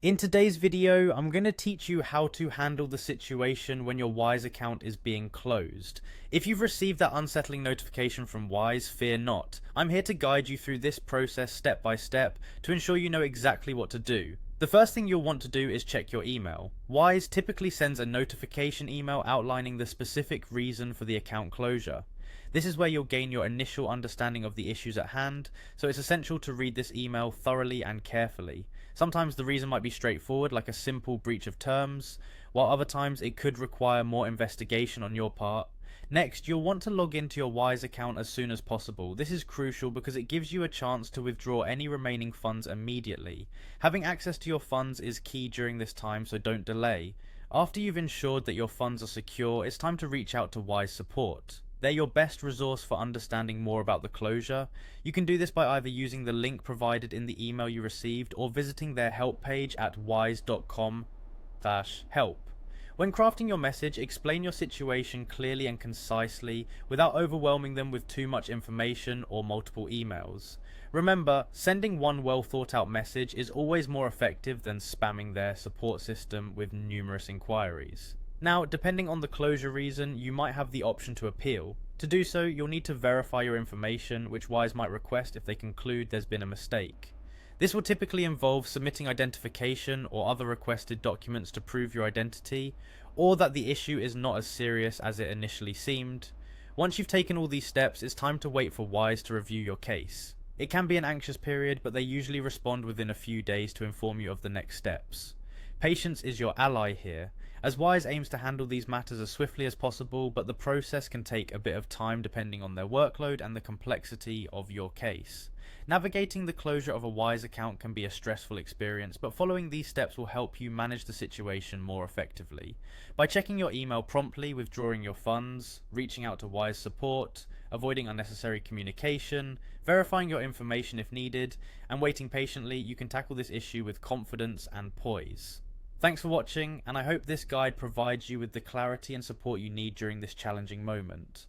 In today's video, I'm going to teach you how to handle the situation when your Wise account is being closed. If you've received that unsettling notification from Wise, fear not. I'm here to guide you through this process step by step to ensure you know exactly what to do. The first thing you'll want to do is check your email. Wise typically sends a notification email outlining the specific reason for the account closure. This is where you'll gain your initial understanding of the issues at hand, so it's essential to read this email thoroughly and carefully. Sometimes the reason might be straightforward, like a simple breach of terms, while other times it could require more investigation on your part. Next, you'll want to log into your Wise account as soon as possible. This is crucial because it gives you a chance to withdraw any remaining funds immediately. Having access to your funds is key during this time, so don't delay. After you've ensured that your funds are secure, it's time to reach out to Wise support. They're your best resource for understanding more about the closure. You can do this by either using the link provided in the email you received or visiting their help page at wise.com/help. When crafting your message, explain your situation clearly and concisely without overwhelming them with too much information or multiple emails. Remember, sending one well thought out message is always more effective than spamming their support system with numerous inquiries. Now, depending on the closure reason, you might have the option to appeal. To do so, you'll need to verify your information, which Wise might request if they conclude there's been a mistake. This will typically involve submitting identification or other requested documents to prove your identity, or that the issue is not as serious as it initially seemed. Once you've taken all these steps, it's time to wait for Wise to review your case. It can be an anxious period, but they usually respond within a few days to inform you of the next steps. Patience is your ally here, as Wise aims to handle these matters as swiftly as possible, but the process can take a bit of time depending on their workload and the complexity of your case. Navigating the closure of a Wise account can be a stressful experience, but following these steps will help you manage the situation more effectively. By checking your email promptly, withdrawing your funds, reaching out to Wise support, avoiding unnecessary communication, verifying your information if needed, and waiting patiently, you can tackle this issue with confidence and poise. Thanks for watching, and I hope this guide provides you with the clarity and support you need during this challenging moment.